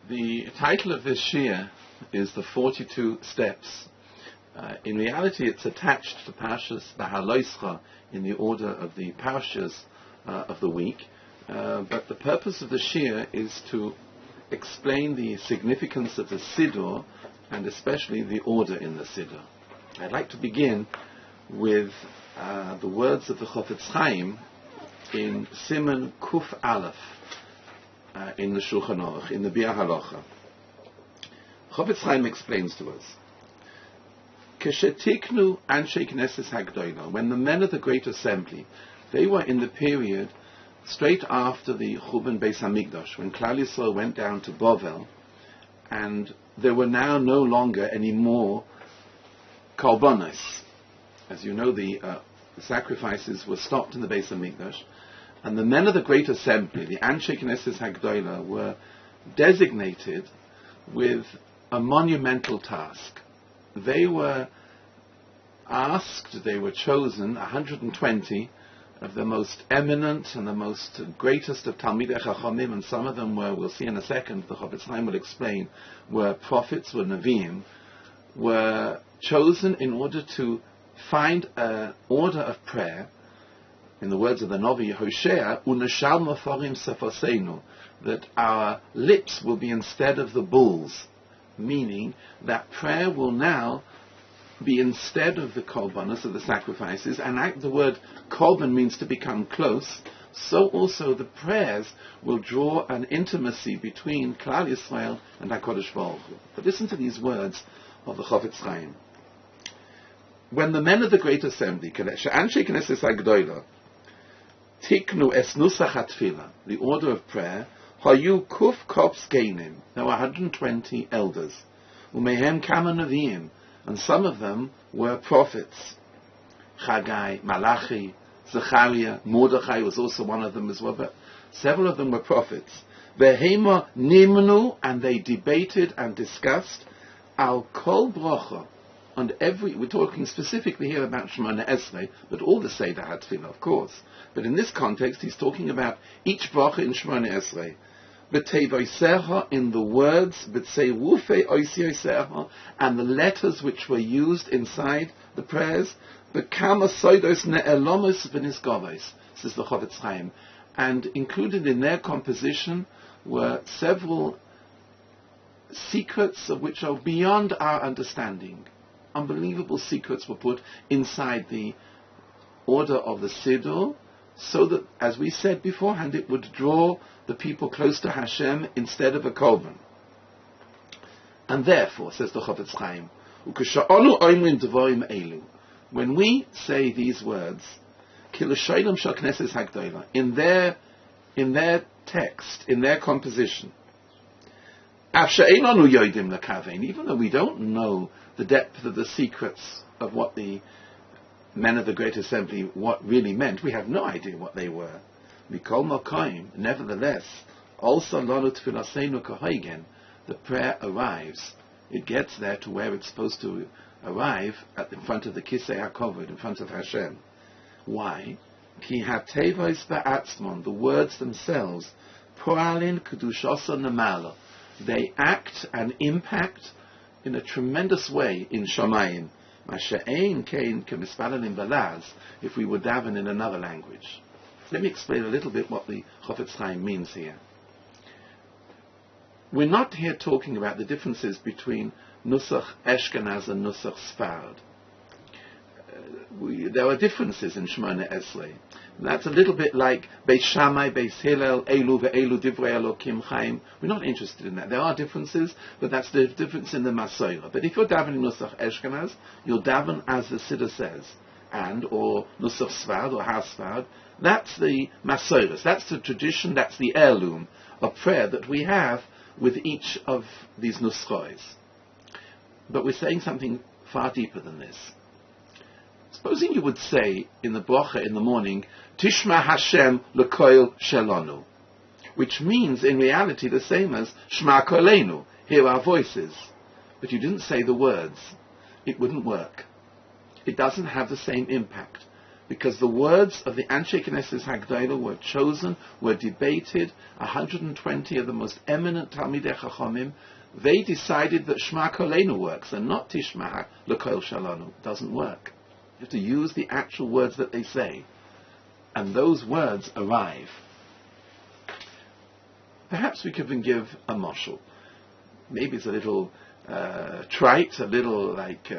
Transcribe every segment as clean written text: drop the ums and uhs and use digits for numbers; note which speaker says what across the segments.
Speaker 1: The title of this shir is the 42 Steps. In reality, it's attached to Parshas Bahaloischa in the order of the Parshas of the week, but the purpose of the shir is to explain the significance of the siddur and especially the order in the siddur. I'd like to begin with the words of the Chofetz Chaim in Siman Kuf Aleph in the Shulchan Aruch, in the Biur Halacha. Chofetz Chaim explains to us, Keshetiknu Anshe Knesses Hagdola, when the men of the Great Assembly, they were in the period straight after the Churban Beis Hamikdash, when Klal Yisrael went down to Bovel, and there were now no longer any more korbanos. As you know, the sacrifices were stopped in the Beis Hamikdash, and the men of the Great Assembly, the Anshe Knesses Hagdola, were designated with a monumental task. They were asked, they were chosen, 120 of the most eminent and the most greatest of Talmidei Chachamim, and some of them were, we'll see in a second, the Chofetz Chaim will explain, were prophets, were Nevi'im, were chosen in order to find an order of prayer, in the words of the Novi Hoshea, Unashal Mafarim Sefoseinu, that our lips will be instead of the bulls, meaning that prayer will now be instead of the korbanos, of the sacrifices, and the word korban means to become close, so also the prayers will draw an intimacy between Klal Yisrael and HaKadosh Baruch Hu. But listen to these words of the Chofetz Chaim. When the men of the Great Assembly, Anshe Knesses Hagdola, Tiknu es nusach hatfila, the order of prayer, Hayu kuf kops geinim, there were 120 elders, umehem kama neviim, and some of them were prophets. Chagai, Malachi, Zechariah, Mordechai was also one of them as well, but several of them were prophets. Vehema nimnu, and they debated and discussed al kol bracha, and we're talking specifically here about Shemona Esrei, but all the Seder had tefillah, of course. But in this context, he's talking about each bracha in Shemona Esrei. B'teivoisecha, in the words, b'tzeirufe oisioisecha, and the letters which were used inside the prayers, b'kama soidos ne'elomus v'nisgavos, says the Chofetz Chaim. And included in their composition were several secrets of which are beyond our understanding. Unbelievable secrets were put inside the order of the siddur, so that, as we said beforehand, it would draw the people close to Hashem instead of a korban. And therefore, says the Chofetz Chaim, when we say these words, in their text, in their composition, even though we don't know the depth of the secrets of what the men of the Great Assembly what really meant, we have no idea what they were. Nevertheless, also the prayer arrives. It gets there to where it's supposed to arrive, in front of the Kisei HaKovod, in front of Hashem. Why? Ki hatevos ba'atzmon, the words themselves, po'alin kedushosa nemala, they act and impact in a tremendous way in Shamayim. If we would daven in another language. Let me explain a little bit what the Chofetz Chaim means here. We're not here talking about the differences between Nusach Ashkenaz and Nusach Sfarad. There are differences in Shemona Esrei. That's a little bit like Beis Shammai, Beis Hillel, Elu ve'elu divrei Elokim Chaim. We're not interested in that. There are differences, but that's the difference in the Masorah. But if you're davening Nusach Ashkenaz, you'll daven as the Siddur says, or Nusach Sfarad or HaSfarad. That's the Masorah. That's the tradition. That's the heirloom of prayer that we have with each of these Nuschos. But we're saying something far deeper than this. Supposing you would say in the bracha in the morning, Tishma Hashem lekoil shelonu, which means in reality the same as Shma Kolenu, hear our voices. But you didn't say the words. It wouldn't work. It doesn't have the same impact. because the words of the Anshe Knesset Hagdolah were chosen, were debated. 120 of the most eminent Talmidei Chachamim, they decided that Shema Kolenu works and not Tishma L'Kol Shalanu. It doesn't work. You have to use the actual words that they say, and those words arrive. Perhaps we could even give a mashal. Maybe it's a little trite, a little like,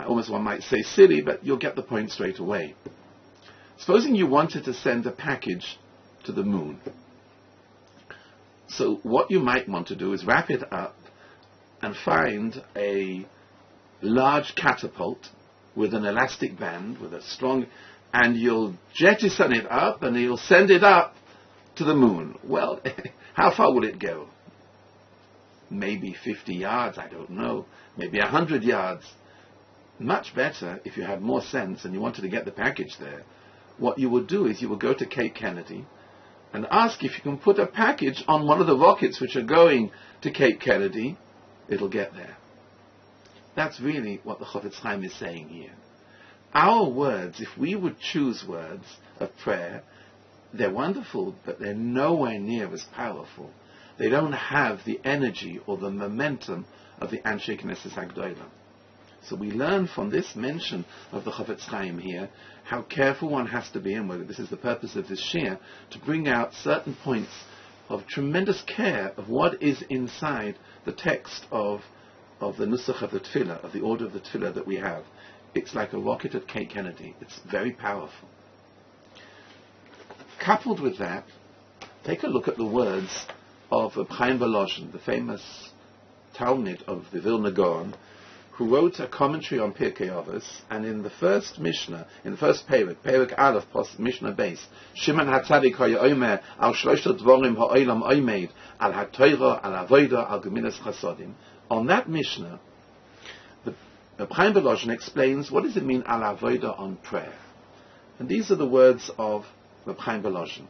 Speaker 1: almost one might say silly, but you'll get the point straight away. Supposing you wanted to send a package to the moon. So what you might want to do is wrap it up and find a large catapult with an elastic band, with a strong, and you'll jettison it up and you'll send it up to the moon. Well, how far will it go? Maybe 50 yards, I don't know. Maybe 100 yards. Much better, if you had more sense and you wanted to get the package there, what you would do is you would go to Cape Kennedy and ask if you can put a package on one of the rockets which are going to Cape Kennedy. It'll get there. That's really what the Chofetz Chaim is saying here. Our words, if we would choose words of prayer, they're wonderful, but they're nowhere near as powerful. They don't have the energy or the momentum of the Anshe Knesset Hagdolah. So we learn from this mention of the Chofetz Chaim here how careful one has to be, and this is the purpose of this shir, to bring out certain points of tremendous care of what is inside the text of the nusach of the tefillah, of the order of the tefillah that we have. It's like a rocket at Cape Kennedy. It's very powerful. Coupled with that, take a look at the words of Reb Chaim Volozhin, the famous Talmid of the Vilna Gaon, who wrote a commentary on Pirkei Avos, and in the first Mishnah, in the first Perek Aleph, Mishnah base, Shimon HaTzadik HaYomer al Shlosha Dvorim HaOlam Oimed al HaTorah al Avodah al Gemilas Chasodim. On that Mishnah, Reb Chaim Volozhin explains what does it mean al Avodah on prayer, and these are the words of Reb Chaim Volozhin.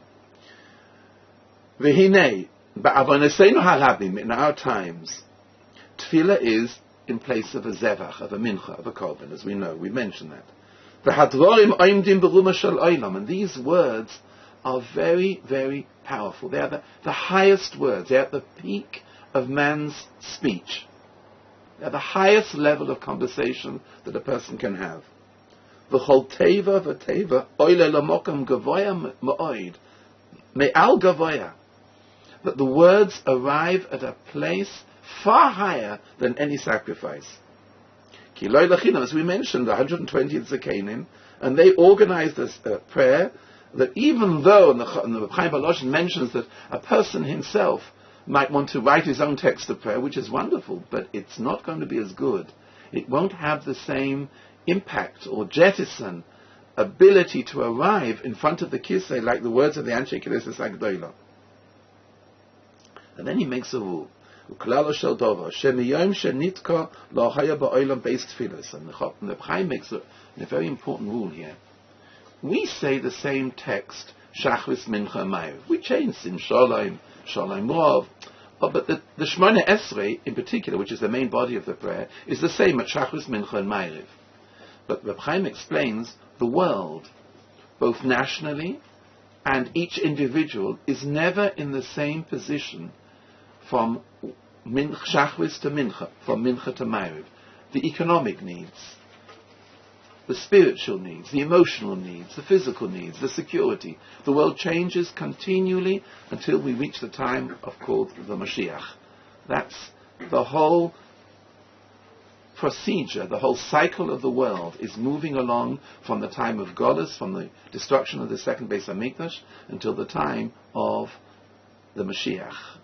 Speaker 1: V'hinei ba'avoneseinu harabim, in our times, tefillah is in place of a zevach, of a mincha, of a korban, as we know. We mentioned that. V'hadvorim oimdim beruma shel olam, and these words are very, very powerful. They are the highest words. They are at the peak of man's speech. They are the highest level of conversation that a person can have. V'chol teva v'teva oile lamokam gavoya ma'oid me'al gavoya, that the words arrive at a place far higher than any sacrifice. As we mentioned, the 120th Zakanim, and they organized this prayer that even though, and the Chaim Volozhin mentions that a person himself might want to write his own text of prayer, which is wonderful, but it's not going to be as good. It won't have the same impact or jettison ability to arrive in front of the kisei like the words of the Anshe Knesset Hagdolah. And then he makes a rule. Klal Yisrael shemiyom shenitka lo haya ba'olam beis tefillos. And the Chaim makes a very important rule here. We say the same text, Shachris, Mincha, Ma'ariv. We change in Shalom, Shalom Rav. But the Shemona Esrei, in particular, which is the main body of the prayer, is the same at Shachris, Mincha, and Ma'ariv. But Reb Chaim explains the world, both nationally and each individual, is never in the same position from Shachris to Mincha, from Mincha to Ma'ariv. The economic needs, the spiritual needs, the emotional needs, the physical needs, the security. The world changes continually until we reach the time of called the Mashiach. That's the whole procedure, the whole cycle of the world is moving along from the time of Golus, from the destruction of the second Beis HaMikdash, until the time of the Mashiach.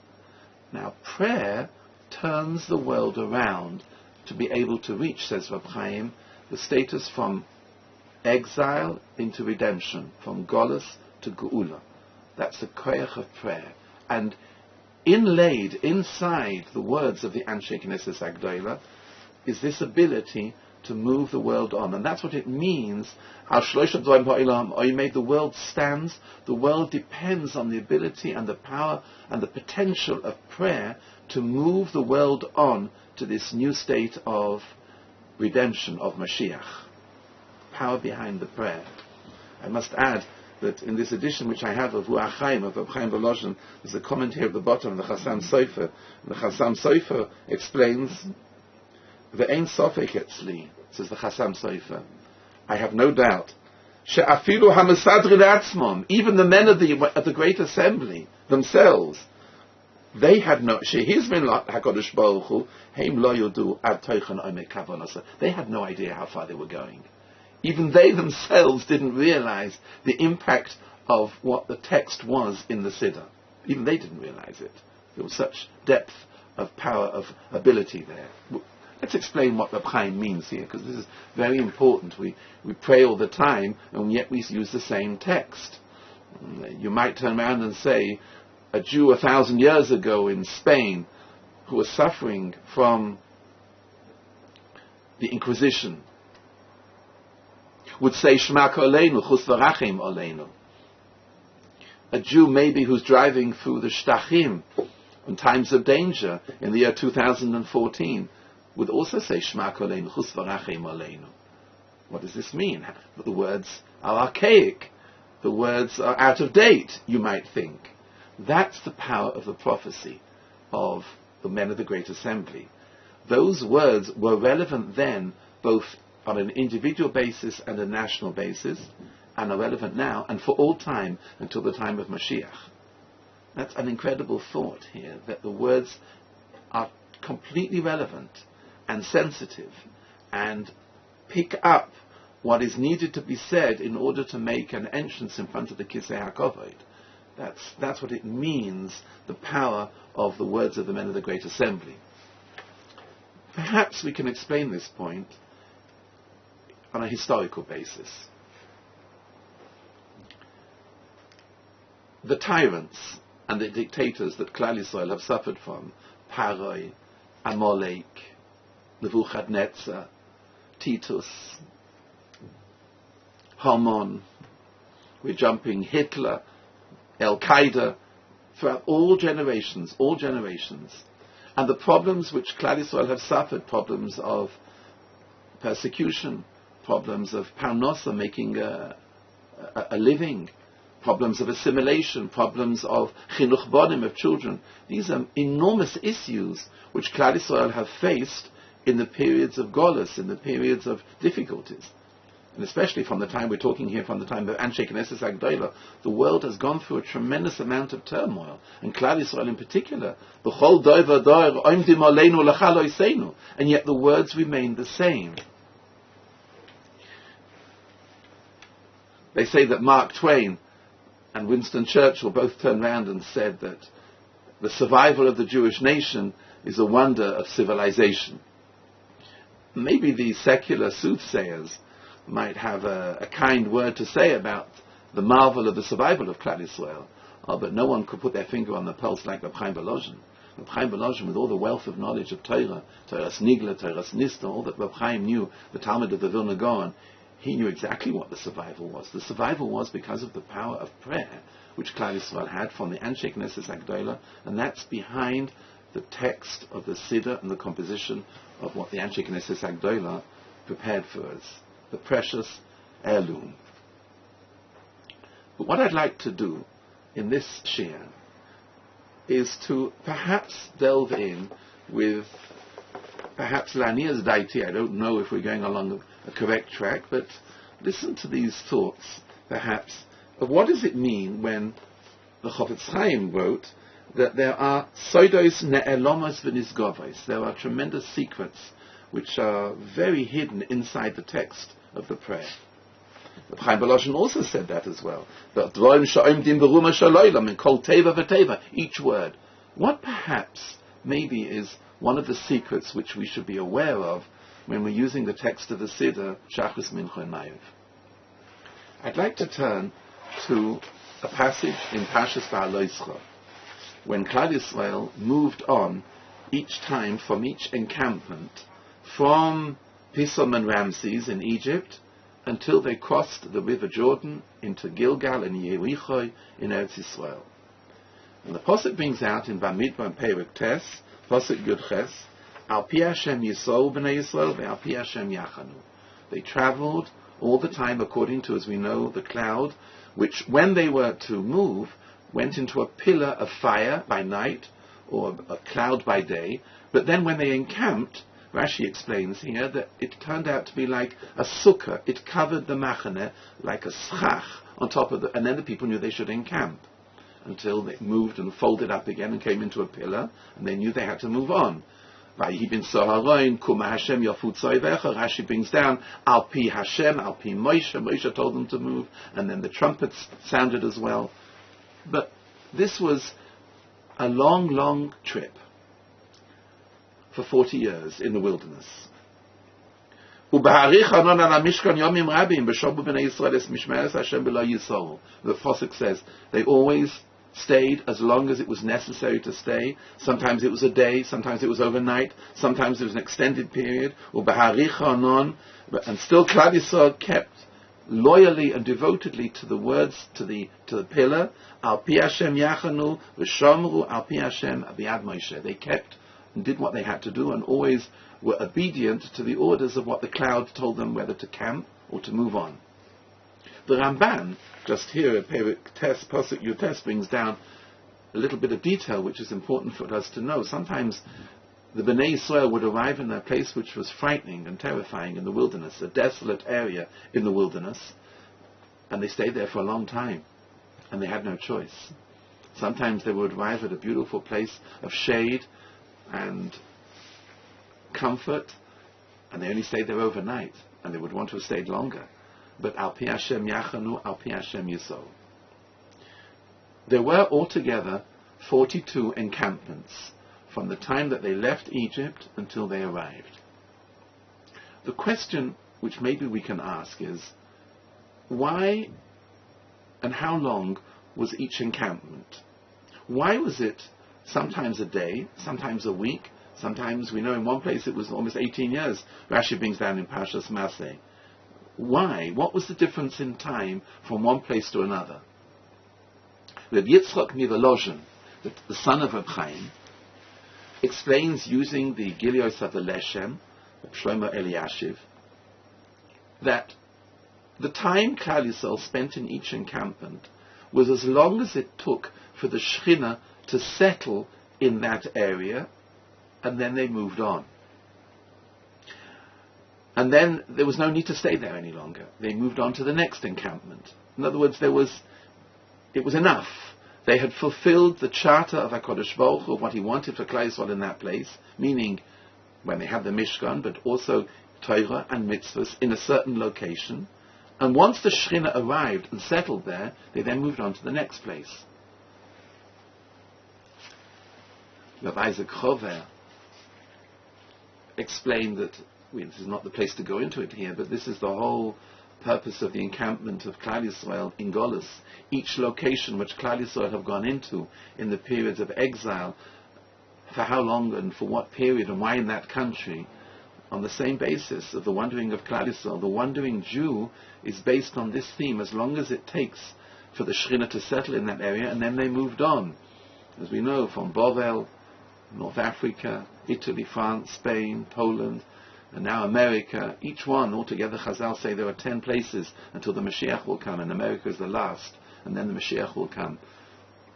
Speaker 1: Now, prayer turns the world around to be able to reach, says Reb Chaim, the status from exile into redemption, from Golus to Geula. That's the koyach of prayer. And inlaid inside the words of the Anshe Knesset Hagdolah is this ability to move the world on. And that's what it means. The world stands, the world depends on the ability and the power and the potential of prayer to move the world on to this new state of redemption, of Mashiach. Power behind the prayer. I must add that in this edition which I have of Ruach Chaim, of Reb Chaim Volozhin, there's a commentary at the bottom of the Chassam Sofer. And the Chassam Sofer explains, Ve'ein sofek etzli, says the Chassam Sofer, I have no doubt, she'afilu ha'mesadri le'atzmon, even the men of the Great Assembly themselves, they had no, shehizmin HaKadosh Baruch Hu, heim lo yudu ad toichan omek kavanasa. They had no idea how far they were going. Even they themselves didn't realize the impact of what the text was in the siddur. Even they didn't realize it. There was such depth of power, of ability there. Let's explain what Reb Chaim means here, because this is very important. We pray all the time, and yet we use the same text. You might turn around and say, a Jew 1,000 years ago in Spain who was suffering from the Inquisition would say Shema Koleinu, Chus V'Rachim Oleinu. A Jew maybe who's driving through the Shtachim in times of danger in the year 2014 would also say Shema Koleinu, Chus V'Rachim Oleinu. What does this mean? The words are archaic. The words are out of date, you might think. That's the power of the prophecy of the men of the Great Assembly. Those words were relevant then, both on an individual basis and a national basis, and are relevant now and for all time until the time of Mashiach. That's an incredible thought here, that the words are completely relevant and sensitive and pick up what is needed to be said in order to make an entrance in front of the Kisei HaKavod. That's what it means, the power of the words of the men of the Great Assembly. Perhaps we can explain this point on a historical basis. The tyrants and the dictators that Klal Yisrael have suffered from, Paroi, Amalek, Nebuchadnezzar, Titus, Haman, we're jumping Hitler, Al-Qaeda, throughout all generations, and the problems which Klal Yisrael have suffered, problems of persecution, problems of parnosa, making a living, problems of assimilation, problems of chinuch bonim, of children. These are enormous issues which Klal Yisrael have faced in the periods of Golus, in the periods of difficulties. And especially from the time we're talking here, from the time of Anshe Knesset Agdola, the world has gone through a tremendous amount of turmoil, and Klal Yisrael in particular. B'chol dor v'dor oimdim aleinu lecha lo yiseinu, and yet the words remain the same. They say that Mark Twain and Winston Churchill both turned around and said that the survival of the Jewish nation is a wonder of civilization. Maybe the secular soothsayers might have a kind word to say about the marvel of the survival of Klal Yisrael, but no one could put their finger on the pulse like Reb Chaim Volozhin. Reb Chaim Volozhin, with all the wealth of knowledge of Torah, Torah's Nigla, Torah's Nista, all that Reb Chaim knew, the Talmud of the Vilna Gaon, he knew exactly what the survival was. The survival was because of the power of prayer, which Klal Yisrael had from the Anshe Knesset Agdola, and that's behind the text of the siddur and the composition of what the Anshe Knesset Agdola prepared for us, the precious heirloom. But what I'd like to do in this shir is to perhaps delve in with perhaps Lania's deity. I don't know if we're going along a correct track, but listen to these thoughts, perhaps, of what does it mean when the Chofetz Chaim wrote that there are soidos ne'elomos v'nisgovos, there are tremendous secrets which are very hidden inside the text of the prayer. Reb Chaim Volozhin also said that as well. Each word. What perhaps maybe is one of the secrets which we should be aware of when we're using the text of the Siddur, Shachris, Mincha, and Maariv. I'd like to turn to a passage in Parshas Va'aloischa, when Klal Yisrael moved on each time from each encampment, from Pisom and Ramses in Egypt, until they crossed the river Jordan into Gilgal and Yericho in Eretz Yisrael. And the Pasuk brings out in Bamidbar Perek Tes, Pasuk Yud Ches, Al Pi Hashem Yisrael b'nei Yisrael ve'al Pi Hashem Yachanu. They traveled all the time, according to, as we know, the cloud, which when they were to move, went into a pillar of fire by night, or a cloud by day, but then when they encamped, Rashi explains here that it turned out to be like a sukkah. It covered the machane like a schach on top of and then the people knew they should encamp until they moved and folded up again and came into a pillar, and they knew they had to move on. Rashi brings down, Al Pi Hashem, Al Pi Moshe. Moshe told them to move, and then the trumpets sounded as well. But this was a long, long trip for 40 years in the wilderness. The Fossil says they always stayed as long as it was necessary to stay. Sometimes it was a day, sometimes it was overnight, sometimes it was an extended period. And still Klal Yisrael kept loyally and devotedly to the words, to the pillar. Al pi Hashem yachanu v'shomru al pi Hashem biad Moshe. They kept and did what they had to do, and always were obedient to the orders of what the cloud told them, whether to camp or to move on. The Ramban, just here, Pasuk Yutes, brings down a little bit of detail which is important for us to know. Sometimes the Bnei Yisrael would arrive in a place which was frightening and terrifying in the wilderness, a desolate area in the wilderness, and they stayed there for a long time, and they had no choice. Sometimes they would arrive at a beautiful place of shade and comfort, and they only stayed there overnight, and they would want to have stayed longer. But Al Pi Hashem Yachanu, Al Pi Hashem Yisol. There were altogether 42 encampments from the time that they left Egypt until they arrived. The question which maybe we can ask is, why and how long was each encampment? Why was it sometimes a day, sometimes a week, sometimes, we know in one place it was almost 18 years. Rashi brings down in Parshas Maseh. Why? What was the difference in time from one place to another? Reb Yitzchak Mivolozhin, the son of Reb Chaim, explains using the Gilios of the Leshem, Shlomo Eliashiv, that the time Klal Yisrael spent in each encampment was as long as it took for the Shechina to settle in that area, and then they moved on. And then there was no need to stay there any longer. They moved on to the next encampment. In other words, it was enough. They had fulfilled the charter of HaKadosh Baruch Hu, of what he wanted for Klal Yisrael in that place, meaning when they had the Mishkan, but also Torah and mitzvahs in a certain location. And once the Shechina arrived and settled there, they then moved on to the next place. Rav Isaac Chover explained that, this is not the place to go into it here, but this is the whole purpose of the encampment of Klal Yisrael in Golus. Each location which Klal Yisrael have gone into in the periods of exile, for how long and for what period and why in that country, on the same basis of the wandering of Klal Yisrael. The wandering Jew is based on this theme, as long as it takes for the Shechina to settle in that area, and then they moved on. As we know, from Bovel, North Africa, Italy, France, Spain, Poland, and now America, each one altogether, Chazal say there are 10 places until the Mashiach will come, and America is the last, and then the Mashiach will come.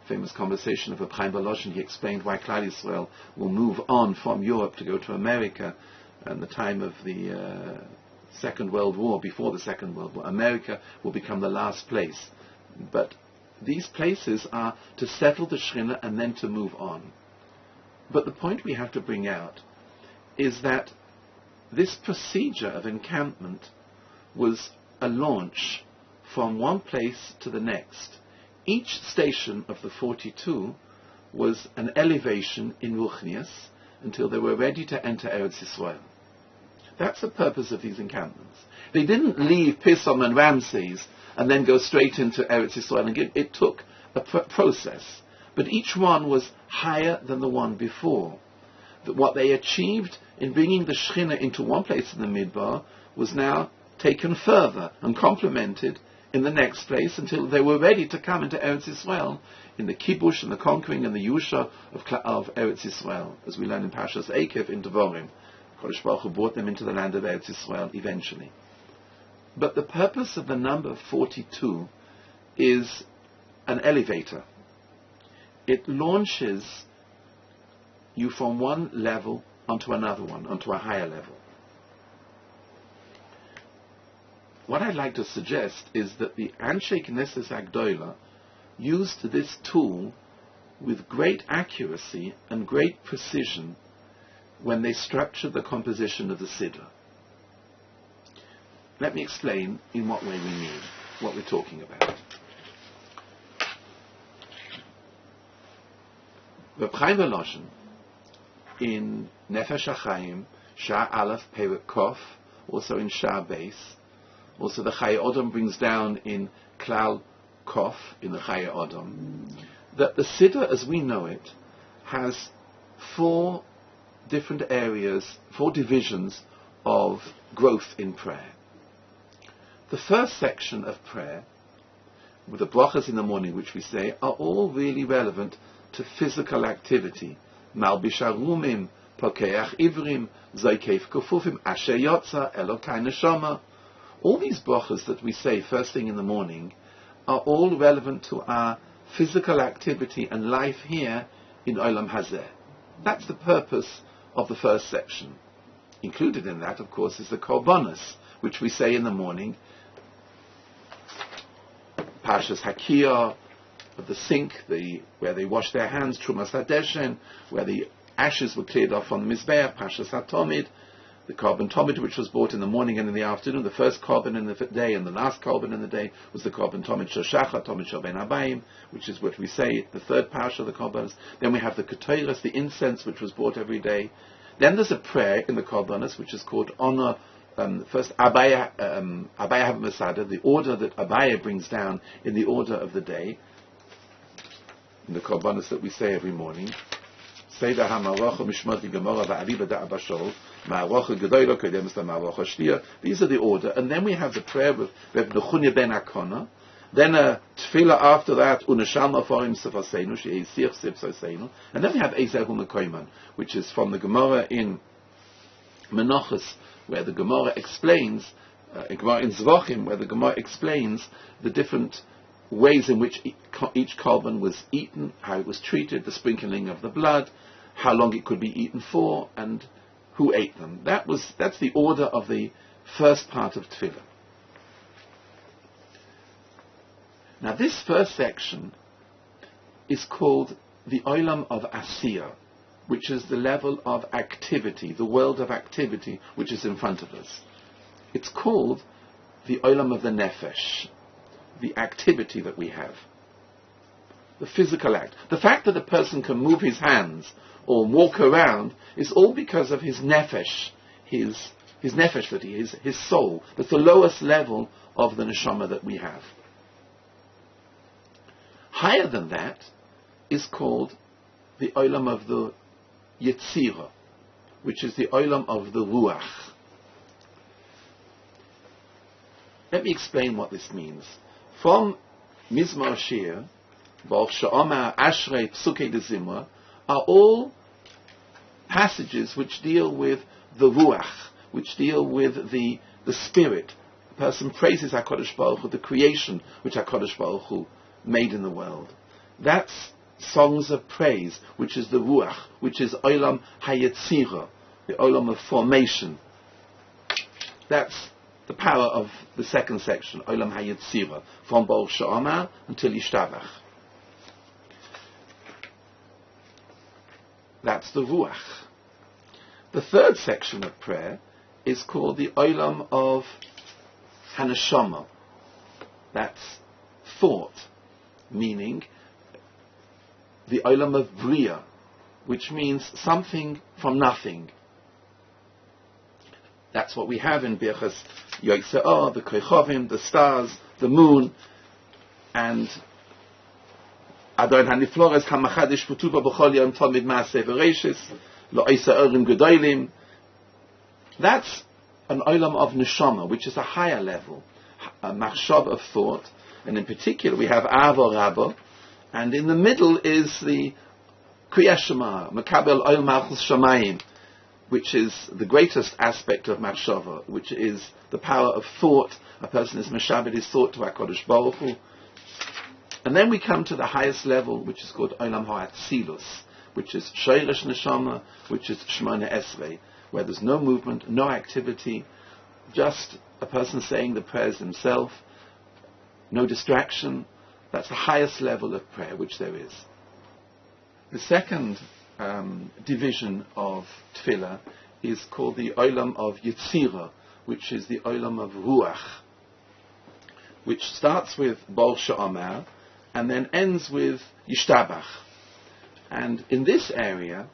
Speaker 1: Famous conversation of Reb Chaim Volozhin, he explained why Klal Yisrael will move on from Europe to go to America, and the time of the Second World War, before the Second World War, America will become the last place. But these places are to settle the Shechina and then to move on. But the point we have to bring out is that this procedure of encampment was a launch from one place to the next. Each station of the 42 was an elevation in Ruchnias until they were ready to enter Eretz Yisrael. That's the purpose of these encampments. They didn't leave Pison and Ramses and then go straight into Eretz Yisrael. And it took a process. But each one was higher than the one before. That what they achieved in bringing the Shechina into one place in the Midbar was now taken further and complemented in the next place until they were ready to come into Eretz Yisrael in the Kibush and the conquering and the Yusha of Eretz Yisrael, as we learn in Parshas Eikev in Devorim. Kodesh Baruch Hu brought them into the land of Eretz Yisrael eventually. But the purpose of the number 42 is an elevator. It launches you from one level onto another one, onto a higher level. What I'd like to suggest is that the Anshe Knesset Agdola used this tool with great accuracy and great precision when they structured the composition of the siddur. Let me explain in what way we mean what we're talking about. Reb Chaim Volozhin in Nefesh HaChaim, Shah Aleph Perek Kof, also in Shah Beis, also the Chayei Odom brings down in Klal Kof, in the Chayei Odom, that the siddur as we know it has 4 different areas, 4 divisions of growth in prayer. The first section of prayer, with the brachas in the morning which we say, are all really relevant to physical activity. Malbish harumim, pokeach ivrim, zoikeif kufufim, asher yotza, elokai neshama. All these brachas that we say first thing in the morning are all relevant to our physical activity and life here in Olam Hazeh. That's the purpose of the first section. Included in that, of course, is the korbanos, which we say in the morning. Parshas Hakiyah, of the sink, where they wash their hands, Trumas HaDeshen, where the ashes were cleared off on the Mizbeach, Parshas HaTomid, the carbon tomid which was brought in the morning and in the afternoon. The first carbon in the day and the last carbon in the day was the carbon tomid Shoshacha, Tomid Shel Ben Abayim, which is what we say, the third parsha of the karbanos. Then we have the ketores, the incense, which was brought every day. Then there's a prayer in the karbanos, which is called honor. First, Abaya Masada, the order that Abaya brings down in the order of the day, in the karbanos that we say every morning. Seder HaMarocha Mishmati Gemara VaAriba Da'abashol Ma'arocha Gedoyla Kodemus LaMarocha Shliya. These are the order, and then we have the prayer with Reb Nechunya ben Akona. Then a tefillah after that, Unashalma Forim Sefaseinu She'esir Sivsoseinu, and then we have Ezer Hu Mekoyman, which is from the Gemara in Menachos, where the Gemara explains, Gemara in Zvachim, where the Gemara explains the different ways in which each korban was eaten, how it was treated, the sprinkling of the blood, how long it could be eaten for, and who ate them. That's the order of the first part of Tefillah. Now this first section is called the Olam of Asiyah, which is the level of activity, the world of activity which is in front of us. It's called the Olam of the Nefesh, the activity that we have, the physical act. The fact that a person can move his hands or walk around is all because of his nefesh, his nefesh, that his soul. That's the lowest level of the neshama that we have. Higher than that is called the olam of the yetzira, which is the olam of the ruach. Let me explain what this means. From Mizmar Shir, Baruch She'omar Ashrei Psukei Dezimra, are all passages which deal with the ruach, which deal with the spirit. A person praises HaKadosh Baruch Hu, the creation which HaKadosh Baruch Hu made in the world. That's songs of praise, which is the ruach, which is Olam HaYetzira, the Olam of formation. That's the power of the second section, Olam HaYetzira, from Baruch She'omar until Yishtabach. That's the Ruach. The third section of prayer is called the Olam of Haneshama. That's thought, meaning the Olam of Bria, which means something from nothing. That's what we have in Birchas Yose'ah, the Kochovim, the stars, the moon, and Adon Haniflores Hamachadish Futuba B'chol Yom Tamid Maaseh V'Reishis Lo'isa Orim Gedolim. That's an Olam of Neshama, which is a higher level, a machshab of thought, and in particular we have Avo Rabba, and in the middle is the Kriyas Shema, Makabel Oil Malchus Shamayim, which is the greatest aspect of machshava, which is the power of thought, A person is meshabed his thought to HaKadosh Baruch Hu. And then we come to the highest level, which is called Olam HaAtzilus, which is Shoresh Neshama, which is Shemona Esrei, where there's no movement, no activity, just a person saying the prayers himself, no distraction. That's the highest level of prayer which there is. The second division of Tefillah is called the Olam of Yetzirah, which is the Olam of Ruach, which starts with Bor She'omar and then ends with Yishtabach. And in this area,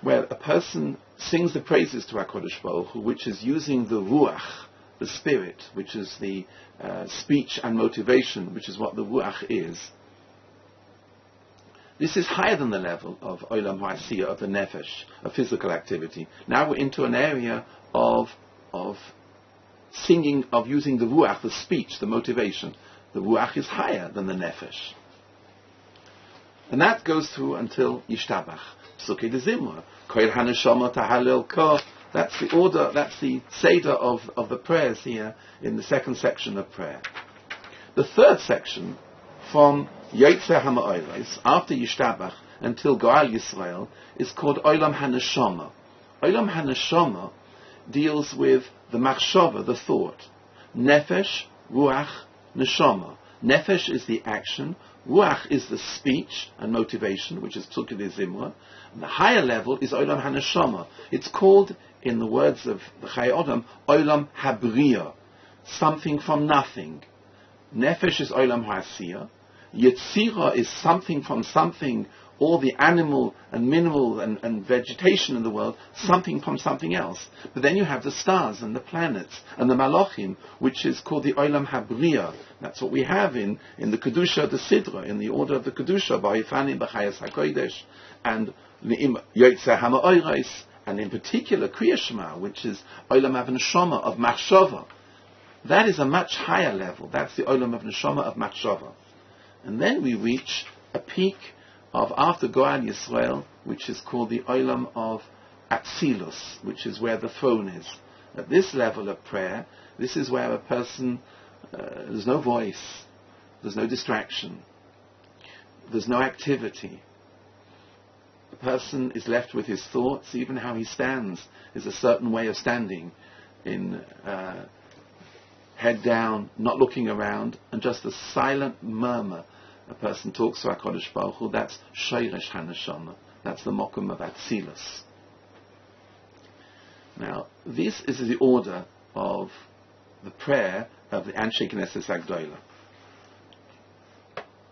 Speaker 1: where a person sings the praises to HaKadosh Baruch Hu, which is using the Ruach, the spirit, which is the speech and motivation, which is what the Ruach is, this is higher than the level of Olam HaAsiyah, of the Nefesh, of physical activity. Now we're into an area of singing, of using the Ruach, the speech, the motivation. The Ruach is higher than the Nefesh. And that goes through until Yishtabach. Psukei de Zimra. Koil HaNeshama Tahalel Ko. That's the order, that's the siddur of the prayers here in the second section of prayer. The third section, from Yotzei HaMa'oros, after Yishtabach until Klal Yisrael, is called Olam HaNeshama. Olam HaNeshama deals with the machshava, the thought. Nefesh, Ruach, Neshama. Nefesh is the action, Ruach is the speech and motivation, which is Psukei de Zimra. And the higher level is Olam HaNeshama. It's called, in the words of the Chai Odom, Olam HaBriya, something from nothing. Nefesh is Olam HaAsiyah. Yetzirah is something from something, all the animal and mineral and vegetation in the world, something from something else. But then you have the stars and the planets and the Malachim, which is called the Olam HaBriya. That's what we have in the Kedusha, the Siddur, in the order of the Kedusha, Ba'ifani, B'chayas HaKodesh, and Yotzei HaMa'oros, and in particular Kriya Shema, which is Olam HaNeshama, of Machshava. That is a much higher level. That's the Olam HaNeshama of Machshava. And then we reach a peak of after Klal Yisrael, which is called the Olam of Atzilus, which is where the throne is. At this level of prayer, this is where a person, there's no voice, there's no distraction, there's no activity. The person is left with his thoughts. Even how he stands is a certain way of standing, in head down, not looking around, and just a silent murmur. A person talks to HaKadosh Baruch Hu. That's Shoresh HaNeshama. That's the Mokum of Atzilus. Now, this is the order of the prayer of the Anshe Knesset Agdola.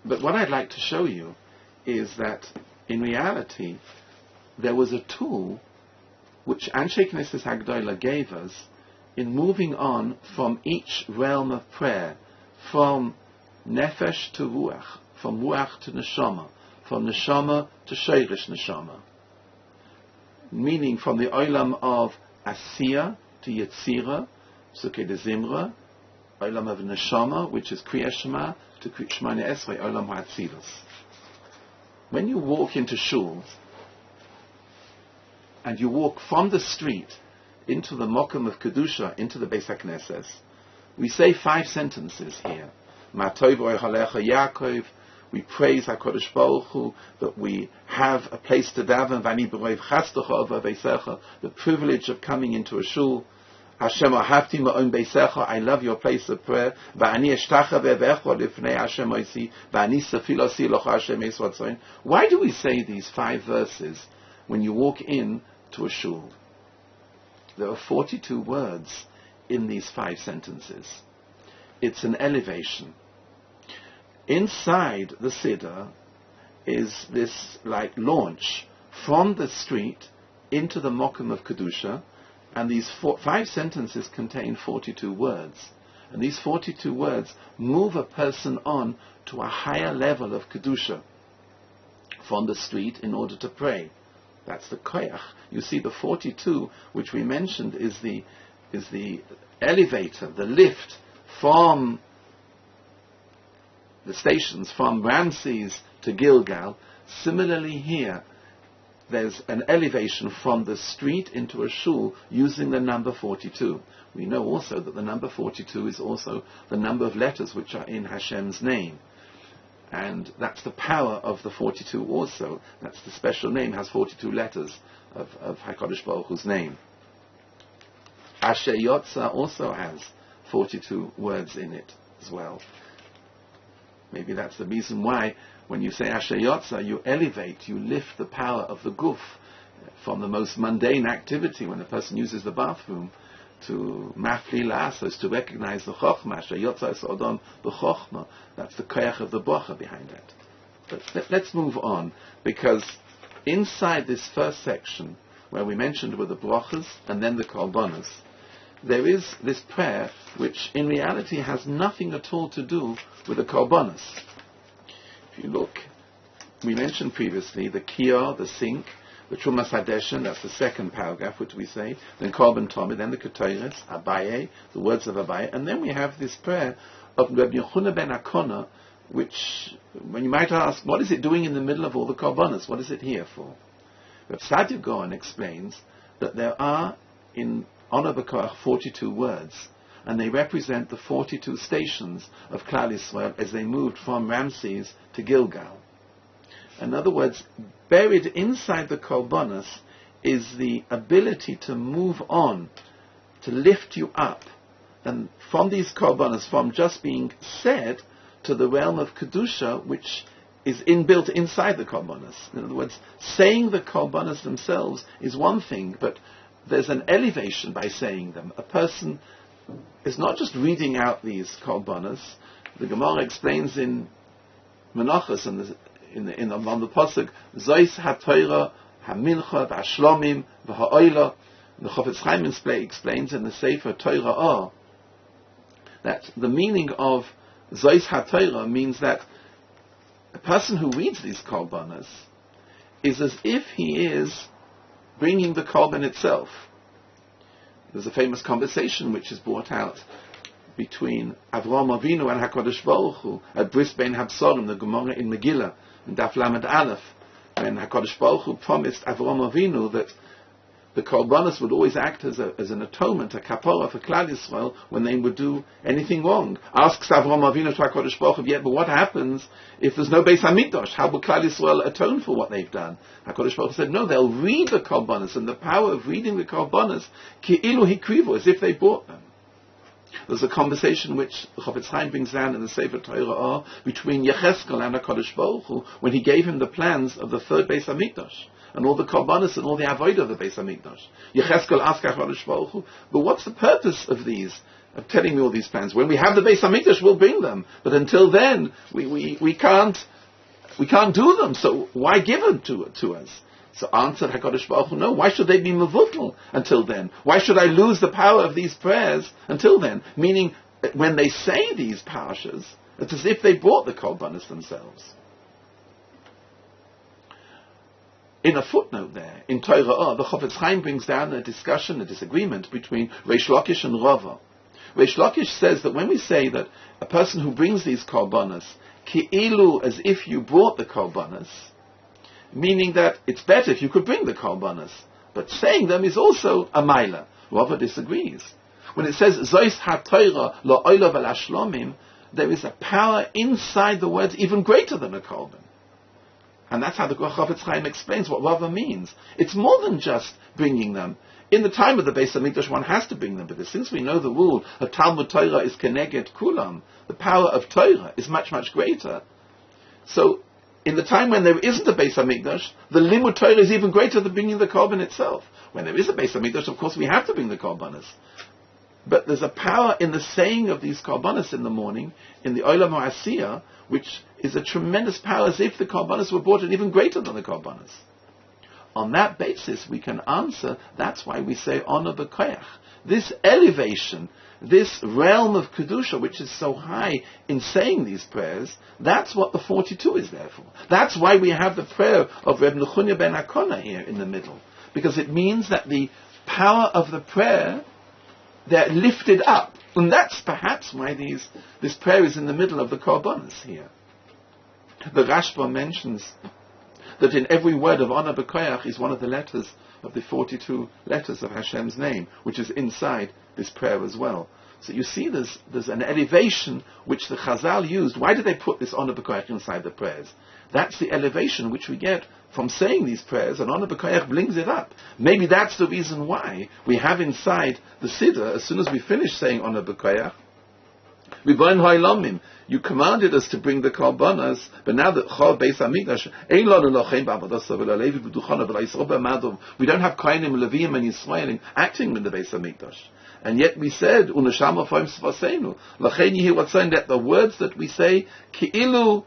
Speaker 1: But what I'd like to show you is that in reality there was a tool which Anshe Knesset Agdola gave us in moving on from each realm of prayer, from Nefesh to Ruach, from Ruach to Neshama, from Neshama to Shoresh Neshama. Meaning from the Olam of Asiyah to Yetzirah, Psukei de Zimra, Olam of Neshama, which is Kriya Shema, to Shemona Esrei, Olam HaAtzilus. When you walk into shul, and you walk from the street into the Mokum of Kedusha, into the Beis HaKnesses, we say 5 sentences here. Ma tov oichalecha Yaakov. We praise HaKadosh Baruch Hu that we have a place to daven. V'ani b'roiv chastecha over beisecha. The privilege of coming into a shul. Hashem ahavti ma'on beisecha. I love your place of prayer. V'ani eshtacha ve'vecha lifnei Hashem oisi. V'ani sefilosi locha Hashem esratzoin. Why do we say these 5 verses when you walk in to a shul? There are 42 words in these 5 sentences. It's an elevation. Inside the siddur is this like launch from the street into the Mokum of Kedusha, and these 5 sentences contain 42 words. And these 42 words move a person on to a higher level of Kedusha from the street in order to pray. That's the koyach. You see, the 42, which we mentioned, is the elevator, the lift from the stations, from Ramses to Gilgal. Similarly here, there's an elevation from the street into a shul using the number 42. We know also that the number 42 is also the number of letters which are in Hashem's name. And that's the power of the 42 also. That's the special name, has 42 letters of HaKadosh Baruch Hu's name. Asher Yotza also has 42 words in it as well. Maybe that's the reason why when you say Asher Yotza, you elevate, you lift the power of the guf from the most mundane activity when a person uses the bathroom to mafli la'asos, to recognize the chokhmah. Asher Yotza es odom b'chokhmah. That's the koyach of the bracha behind it. But let's move on, because inside this first section, where we mentioned were the brachas and then the korbanos, there is this prayer which in reality has nothing at all to do with the korbanos. If you look, we mentioned previously the kiyah, the sink, the Trumas Hadeshen, that's the second paragraph which we say, then korban tomid, then the ketores, Abaye, the words of Abaye, and then we have this prayer of Rabbi Yochanan ben Akona, which, when you might ask, what is it doing in the middle of all the korbanos? What is it here for? Rav Sadia Gaon explains that there are in Honor B'Koach 42 words, and they represent the 42 stations of Klal Yisrael as they moved from Ramses to Gilgal. In other words, buried inside the korbanos is the ability to move on, to lift you up, and from these korbanos, from just being said to the realm of Kedusha, which is inbuilt inside the korbanos. In other words, saying the korbanos themselves is one thing, but there's an elevation by saying them. A person is not just reading out these korbanos. The Gemara explains in Menachos on the pasuk, Zois haTorah hamincha v'ashlomim v'ha'oila. The Chofetz Chaim explains in the Sefer Torah that the meaning of Zois haTorah means that a person who reads these korbanos is as if he is bringing the korban itself. There's a famous conversation which is brought out between Avraham Avinu and HaKadosh Baruch Hu at Bris Bein Habsarim, the Gemara in Megillah, in Daf Lamed Aleph, when HaKadosh Baruch Hu promised Avraham Avinu that the korbanos would always act as an atonement, a kapara for Klal Yisrael when they would do anything wrong. Asks Avraham Avinu to HaKadosh Baruch Hu, but what happens if there's no Beis HaMikdash? How will Klal Yisrael atone for what they've done? HaKadosh Baruch Hu said, no, they'll read the korbanos, and the power of reading the korbanos, ki'ilu hikrivu, as if they bought them. There's a conversation which the Chofetz Chaim brings down in the Sefer Torah between Yecheskel and HaKadosh Baruch Hu when he gave him the plans of the third Beis HaMikdash and all the korbanos and all the avodah of the Beis HaMikdash. Yecheskel asked HaKadosh Baruch Hu, but what's the purpose of these, of telling me all these plans? When we have the Beis HaMikdash, we'll bring them, but until then, we can't do them. So why give them to us? So answered HaKadosh Baruch Hu, no, why should they be mevutel until then? Why should I lose the power of these prayers until then? Meaning, when they say these parashas, it's as if they brought the korbanos themselves. In a footnote there, in Torah, the Chofetz Chaim brings down a disagreement between Reish Lakish and Rava. Reish Lakish says that when we say that a person who brings these korbanos, ki'ilu, as if you brought the korbanos, meaning that it's better if you could bring the korbanos, but saying them is also a maila. Rava disagrees. When it says Zois haTorah lo oila v'lashlomim, there is a power inside the words even greater than a korban. And that's how the Chofetz Chaim explains what Rava means. It's more than just bringing them. In the time of the Beis HaMikdash, one has to bring them, but since we know the rule of Talmud Torah is keneged kulam, the power of Torah is much, much greater. So, in the time when there isn't a Beis HaMikdash, the limud Torah is even greater than bringing the korban itself. When there is a Beis HaMikdash, of course, we have to bring the korbanos. But there's a power in the saying of these korbanos in the morning, in the Olam HaAsiyah, which is a tremendous power, as if the korbanos were brought in even greater than the korbanos. On that basis, we can answer, that's why we say honor b'koyach. This elevation, this realm of Kedusha, which is so high in saying these prayers, that's what the 42 is there for. That's why we have the prayer of Reb Nechunya ben Akona here in the middle. Because it means that the power of the prayer, they're lifted up. And that's perhaps why this prayer is in the middle of the korbanos here. The Rashba mentions that in every word of honor b'koyach is one of the letters of the 42 letters of Hashem's name, which is inside this prayer as well. So you see there's an elevation which the Chazal used. Why did they put this honor b'koyach inside the prayers? That's the elevation which we get from saying these prayers, and honor b'koyach brings it up. Maybe that's the reason why we have inside the siddur, as soon as we finish saying honor b'koyach, Ribono ha'olamim, you commanded us to bring the korbanos, but now that Chol Beis Hamikdash, ein lanu lochem ba'avodaso v'lo Levi b'duchano v'lo Yisrael b'madov, we don't have Kohanim, Levim, and Yisraelim acting in the Beis Hamikdash. And yet we said, Unashama Foim Svaseinu, Lachen Yehi Watzayin, that the words that we say, Ki'ilu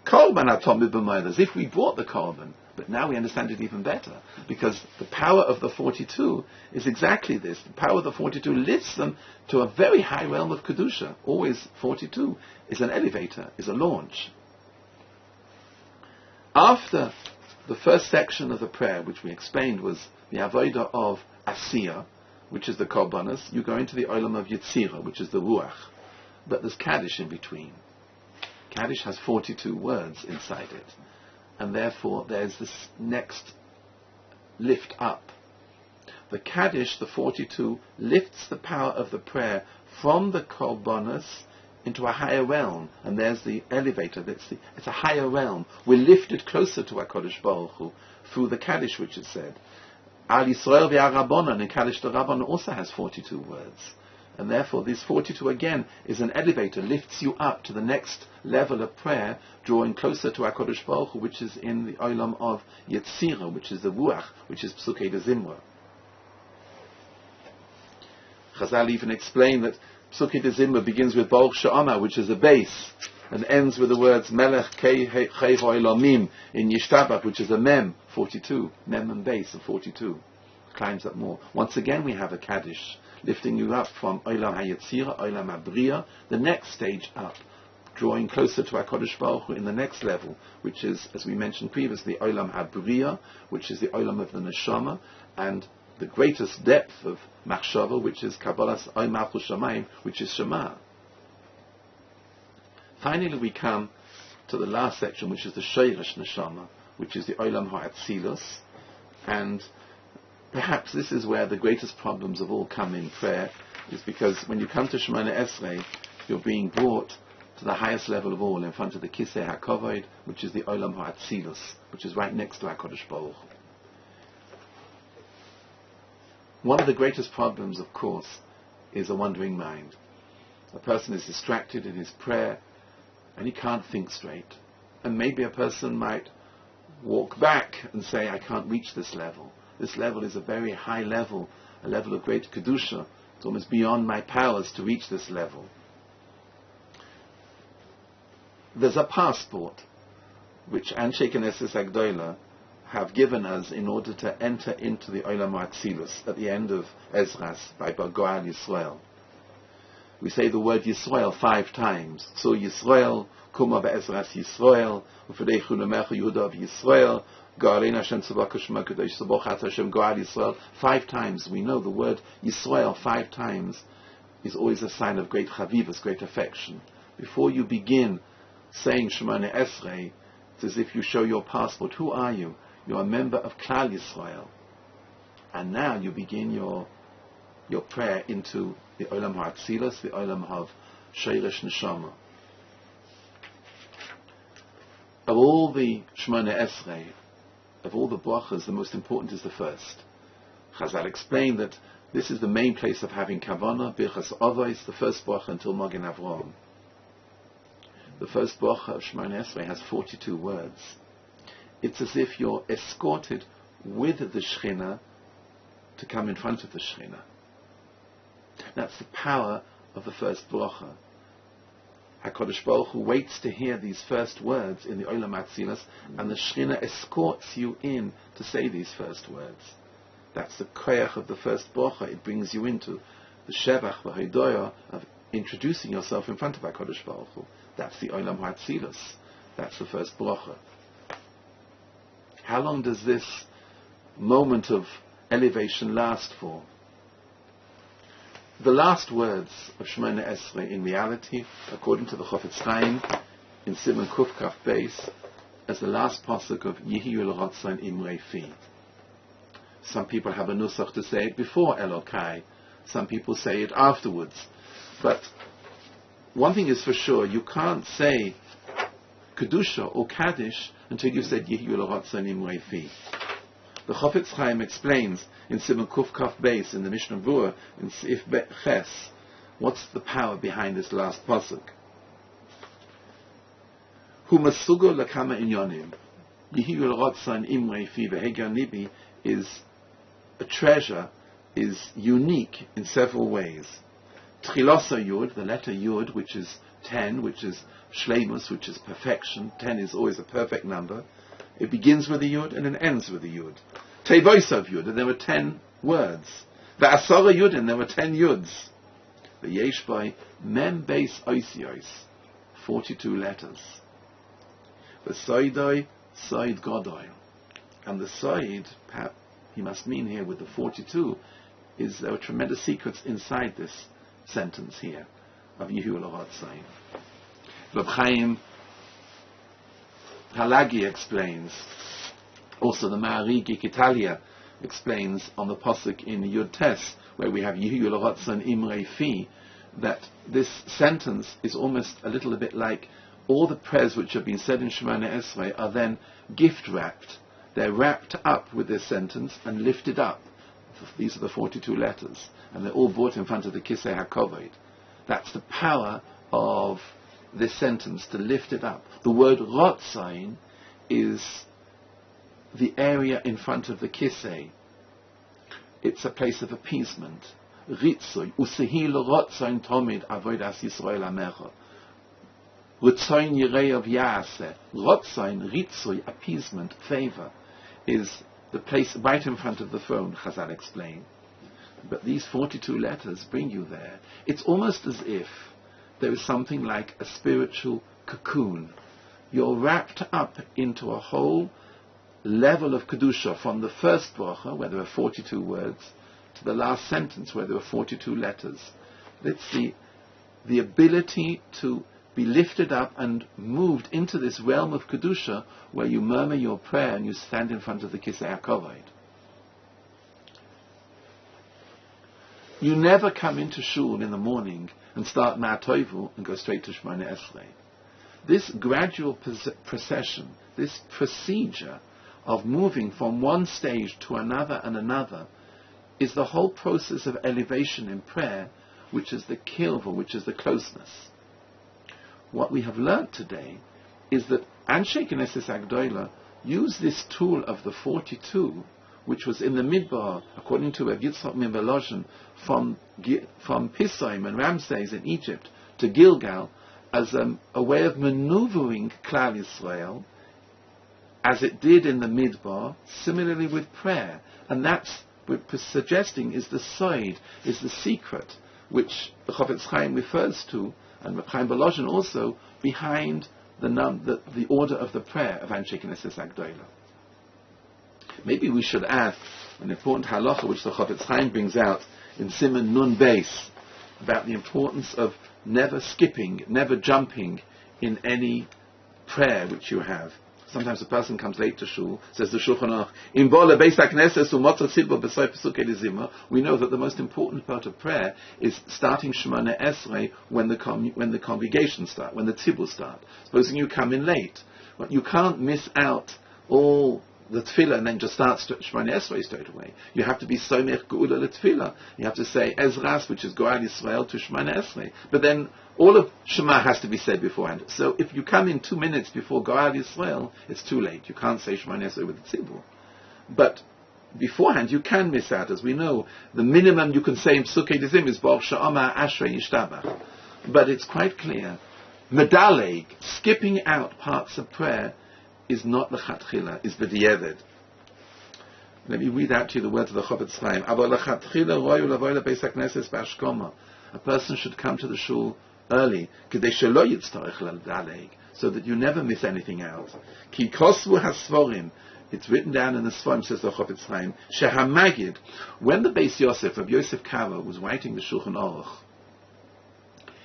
Speaker 1: Korban Atom B'maydas, as if we brought the korban. But now we understand it even better, because the power of the 42 is exactly this. The power of the 42 lifts them to a very high realm of Kedusha. Always 42 is an elevator, is a launch. After the first section of the prayer, which we explained was the avodah of Asiyah, which is the korbanos, you go into the olam of Yetzirah, which is the ruach. But there's Kaddish in between. Kaddish has 42 words inside it. And therefore there's this next lift up. The Kaddish, the 42, lifts the power of the prayer from the korbanos into a higher realm. And there's the elevator. It's a higher realm. We're lifted closer to HaKadosh Baruch Hu through the Kaddish, which it said. Al Yisrael v'Arabonon, and Kaddish the Rabban also has 42 words. And therefore this 42 again is an elevator, lifts you up to the next level of prayer, drawing closer to HaKadosh Baruch Hu, which is in the olam of Yetzirah, which is the Ruach, which is Psukei de Zimra. Chazal even explained that Psukei de Zimra begins with Baruch She'amar, which is a base, and ends with the words Melech Kei Ha'olamim in Yishtabach, which is a Mem, 42, Mem and base of 42. Climbs up more. Once again we have a Kaddish, lifting you up from Olam HaYetzirah, Olam HaBriya, the next stage up, drawing closer to HaKadosh Baruch Hu in the next level, which is, as we mentioned previously, Olam HaBriya, which is the Olam of the Neshama, and the greatest depth of Machshava, which is Kabbalas Oy Malchus Shamayim, which is Shema. Finally we come to the last section, which is the Sheirish Neshama, which is the Olam HaAtzilus, and perhaps this is where the greatest problems of all come in prayer, is because when you come to Shemona Esrei, you're being brought to the highest level of all, in front of the Kisei HaKavod, which is the Olam HaAtzilus, which is right next to HaKadosh Baruch Hu. One of the greatest problems, of course, is a wandering mind. A person is distracted in his prayer, and he can't think straight. And maybe a person might walk back and say, I can't reach this level. This level is a very high level, a level of great Kedusha. It's almost beyond my powers to reach this level. There's a passport which Anshe Knesset Agdola have given us in order to enter into the Olam HaAtzilus at the end of Ezras by Klal Yisrael. We say the word Yisrael 5 times. So Yisrael, Kuma be'ezras Yisrael, Ufedeichu Nemecha Yehuda Yisrael, Ga'alein Hashem Tzavaka Shema Kadosh Tzavochat Hashem Klal Yisrael. 5 times. We know the word Yisrael 5 times is always a sign of great chavivus, great affection. Before you begin saying Shemona Esrei, it's as if you show your passport. Who are you? You're a member of Klal Yisrael. And now you begin your prayer into the Olam HaAtzilus, the Olam of Sheirish Neshama. Of all the Shemona Esrei, of all the brachas, the most important is the first. Chazal explained that this is the main place of having kavanah, birchas avos, the first bracha until Magen Avraham. The first bracha of Shemona Esrei has 42 words. It's as if you're escorted with the Shekhinah to come in front of the Shekhinah. That's the power of the first bracha. HaKadosh Baruch Hu waits to hear these first words in the Olam HaAtzilus, and the Shekhinah escorts you in to say these first words. That's the koyach of the first bracha. It brings you into the shevach v'hodoya of introducing yourself in front of HaKadosh Baruch Hu. That's the Olam HaAtzilus. That's the first bracha. How long does this moment of elevation last for? The last words of Shemona Esrei, in reality, according to the Chofetz Chaim, in Siman Kuf Kaf Beis, as the last pasuk of Yehi Ratzon Imrei Fi. Some people have a nusach to say it before Elokai. Some people say it afterwards. But one thing is for sure, you can't say Kedusha or Kaddish until you've said Yehi Ratzon Imrei Fi. The Chofetz Chaim explains in Siman Kuf Kaf Beis in the Mishnah Berurah in Sif Bet Ches, what's the power behind this last pasuk? Hu masugo lakama inyonim. Yehi Ratzon Imrei Fi ve'Heger Nibi is a treasure, is unique in several ways. Tchilosa Yud, the letter Yud, which is 10, which is Shleimus, which is perfection. 10 is always a perfect number. It begins with a Yud and it ends with a Yud. Tevosav Yud, and there were 10 words. The Asara Yud, and there were 10 Yuds. The Yeshbai Mem Beis Oisios, 42 letters. The Soidoi, Soid Godoi. And the Soid, he must mean here with the 42, is there are tremendous secrets inside this sentence here of Yehu L'Ratzon. Reb Chaim Halagi explains, also the Ma'arigi Italia explains on the pasuk in Yud Tes, where we have Yehu L'Ratzon Imrei Fi, that this sentence is almost a little bit like all the prayers which have been said in Shemona Esrei are then gift wrapped. They're wrapped up with this sentence and lifted up. These are the 42 letters, and they're all brought in front of the Kisei HaKovod. That's the power of this sentence, to lift it up. The word Ratzon is the area in front of the Kisei. It's a place of appeasement. Ritzoi, usehi l'Ratzon tomid avodas Yisrael amecha. Ratzon yirei of Yaseh. Ratzon, ritzoi, appeasement, favor, is the place right in front of the throne, Chazal explain. But these 42 letters bring you there. It's almost as if there is something like a spiritual cocoon. You're wrapped up into a whole level of Kedusha, from the first bracha, where there are 42 words, to the last sentence, where there are 42 letters. It's the ability to be lifted up and moved into this realm of Kedusha, where you murmur your prayer and you stand in front of the Kisei HaKovod. You never come into shul in the morning and start Ma'atoivu and go straight to Shemona Esrei. This gradual procession, this procedure of moving from one stage to another and another, is the whole process of elevation in prayer, which is the kilva, which is the closeness. What we have learnt today is that Anshe Knesset Agdola used this tool of the 42, which was in the Midbar, according to Rav Yitzchak min Volozhin, from Pisaim and Ramses in Egypt to Gilgal, as a way of maneuvering Klal Yisrael, as it did in the Midbar, similarly with prayer. And that's what we're suggesting is the side, is the secret, which the Chofetz Chaim refers to, and Reb Chaim Volozhin also, behind the order of the prayer of Anshe Knesset Agdola. Maybe we should add an important halacha which the Chofetz Chaim brings out in Siman Nun Beis, about the importance of never skipping, never jumping in any prayer which you have. Sometimes a person comes late to shul, says the Shulchan Aruch, "Im bo lebeis hakneses u'motzah tzibur b'soif pesukei lizimah." We know that the most important part of prayer is starting Shemona Esrei when the congregation start, when the tzibur start. Supposing you come in late, well, you can't miss out all the tefillah and then just start Shemona Esrei straight away. You have to be somech geula letefillah. You have to say Ezras, which is Klal Yisrael, to Shemona Esrei. But then all of Shema has to be said beforehand. So if you come in 2 minutes before Klal Yisrael, it's too late. You can't say Shemona Esrei with the tzibur. But beforehand, you can miss out. As we know, the minimum you can say in Psukei Dizim is Baruch She'amar Ashrei Yishtabach. But it's quite clear, medaleg, skipping out parts of prayer, is not lechatchila, is b'di'evid. Let me read out to you the words of the Chofetz Chaim. Aber lechatchila royu lavoy lebeis hakneses b'ashkoma. A person should come to the shul early, kedei shelo yitztarech l'daleg, so that you never miss anything out. Ki kosvu hasvorim. It's written down in the Sforim, says the Chofetz Chaim, shehamagid, when the Beis Yosef of Yosef Karo was writing the Shulchan Aruch,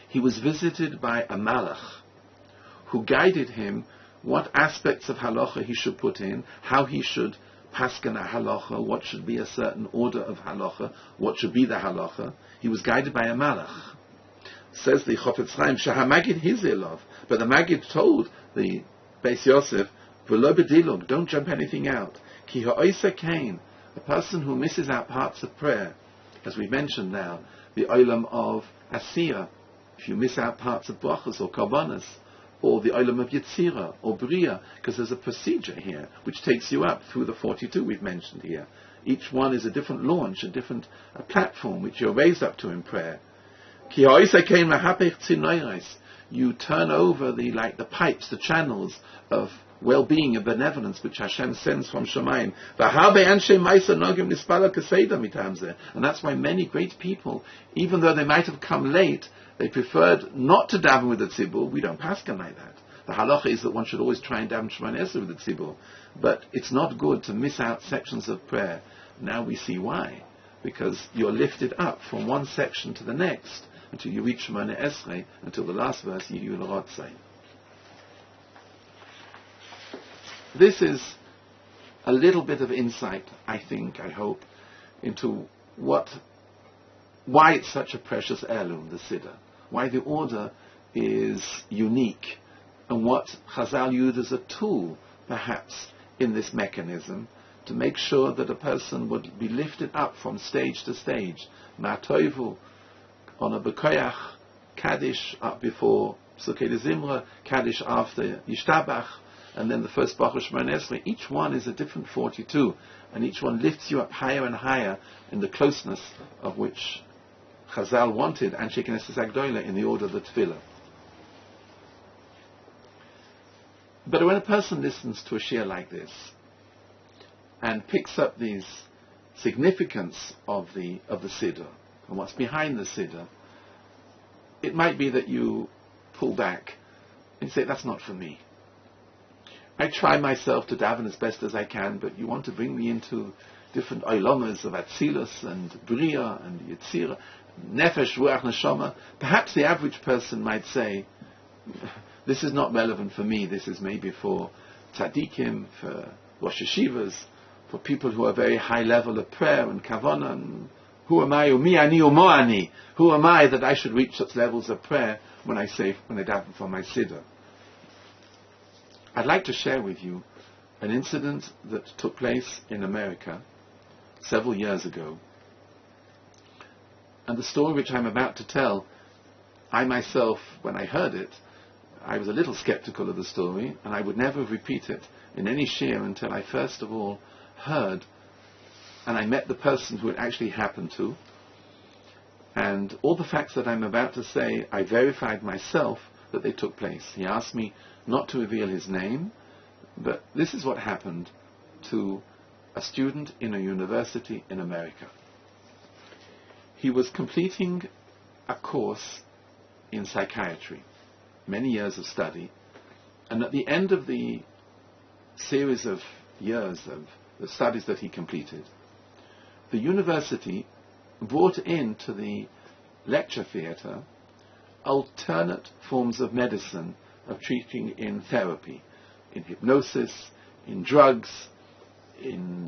Speaker 1: he was visited by a malach who guided him what aspects of halacha he should put in, how he should paskin a halacha, what should be a certain order of halacha, what should be the halacha. He was guided by a malach. Says the Chofetz Chaim, Shahamagid Hizilov, but the Magid told the Beis Yosef, V'lo bedilug, don't jump anything out. Ki ha'oisa kain, a person who misses out parts of prayer, as we mentioned now, the olam of asiyah, if you miss out parts of brachas or karbanas, or the olam of yitzira or bria, because there's a procedure here which takes you up through the 42 we've mentioned here. Each one is a different launch, a different platform which you're raised up to in prayer. You turn over the pipes, the channels of well-being and benevolence which Hashem sends from Shemayim. And that's why many great people, even though they might have come late, they preferred not to daven with the tzibur. We don't paskin like that. The halacha is that one should always try and daven Shemona Esrei with the tzibur. But it's not good to miss out sections of prayer. Now we see why. Because you're lifted up from one section to the next until you reach Shemona Esrei, until the last verse, Yiyu l'rotzei. This is a little bit of insight, I hope, into why it's such a precious heirloom, the siddur, why the order is unique, and what Chazal used as a tool, perhaps, in this mechanism, to make sure that a person would be lifted up from stage to stage. Ma'atoivu, on a Bekoyach, Kaddish up before Sukkei Zimra, Kaddish after Yishtabach, and then the first Baruch Shemona Esrei. Each one is a different 42, and each one lifts you up higher and higher in the closeness of which Chazal wanted Anshe Knesset Agdola in the order of the Tefillah. But when a person listens to a shiur like this and picks up these significance of the siddur and what's behind the siddur, it might be that you pull back and say, that's not for me. I try myself to daven as best as I can, but you want to bring me into different oylamas of Atzilus and Bria and Yetzira, Nefesh, Ruach, Neshama. Perhaps the average person might say, this is not relevant for me, this is maybe for tzaddikim, for Rosh Yeshivas, for people who are very high level of prayer and kavanah, and who am I, umi ani umo ani, who am I that I should reach such levels of prayer when I daven for my siddur. I'd like to share with you an incident that took place in America several years ago. And the story which I'm about to tell, I myself, when I heard it, I was a little skeptical of the story, and I would never repeat it in any shiur until I first of all heard and I met the person who it actually happened to. And all the facts that I'm about to say, I verified myself that they took place. He asked me not to reveal his name, but this is what happened to a student in a university in America. He was completing a course in psychiatry, many years of study, and at the end of the series of years of the studies that he completed, the university brought into the lecture theatre alternate forms of medicine, of treating in therapy, in hypnosis, in drugs, in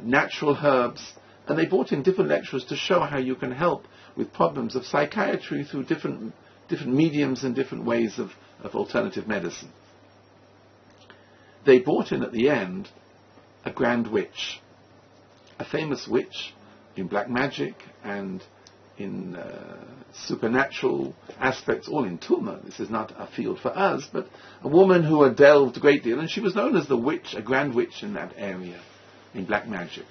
Speaker 1: natural herbs, and they brought in different lecturers to show how you can help with problems of psychiatry through different mediums and different ways of alternative medicine. They brought in at the end a grand witch, a famous witch in black magic and in supernatural aspects, all in Tumah. This is not a field for us, but a woman who had delved a great deal, and she was known as the witch, a grand witch in that area, in black magic.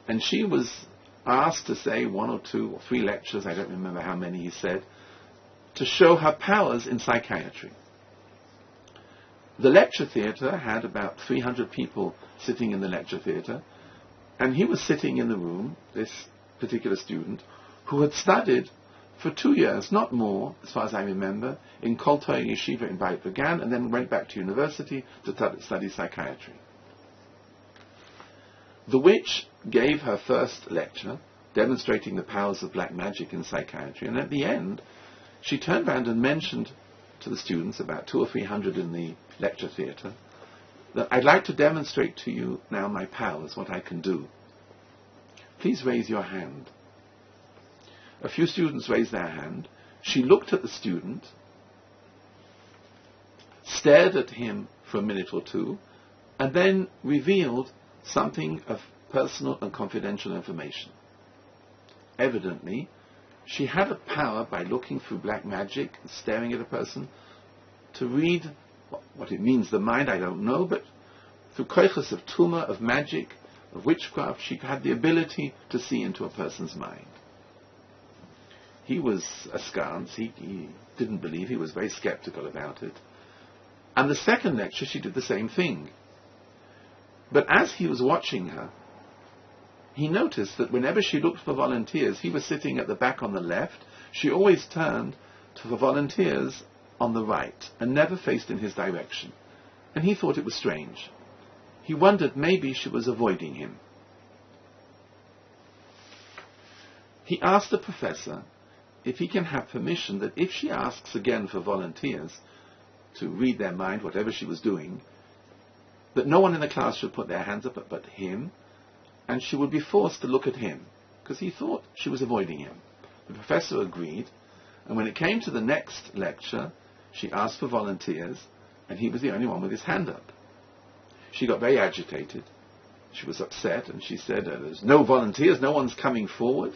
Speaker 1: And she was asked to say 1 or 2 or 3 lectures, I don't remember how many he said, to show her powers in psychiatry. The lecture theatre had about 300 people sitting in the lecture theatre, and he was sitting in the room, this particular student, who had studied for 2 years, not more, as far as I remember, in Kol Torah Yeshiva in Beit Vegan, and then went back to university to study psychiatry. The witch gave her first lecture, demonstrating the powers of black magic in psychiatry, and at the end, she turned around and mentioned to the students, about 200 or 300 in the lecture theatre, that I'd like to demonstrate to you now my powers, what I can do. Please raise your hand. A few students raised their hand. She looked at the student, stared at him for a minute or two, and then revealed something of personal and confidential information. Evidently, she had a power, by looking through black magic and staring at a person, to read what it means, the mind, I don't know, but through koiches of tumah, of magic, of witchcraft, she had the ability to see into a person's mind. He was askance, he didn't believe, he was very skeptical about it. And the second lecture she did the same thing. But as he was watching her, he noticed that whenever she looked for volunteers, he was sitting at the back on the left, she always turned to the volunteers on the right and never faced in his direction. And he thought it was strange. He wondered maybe she was avoiding him. He asked the professor if he can have permission that if she asks again for volunteers to read their mind, whatever she was doing, that no one in the class should put their hands up but him, and she would be forced to look at him, because he thought she was avoiding him. The professor agreed, and when it came to the next lecture, she asked for volunteers, and he was the only one with his hand up. She got very agitated. She was upset, and she said, there's no volunteers, no one's coming forward.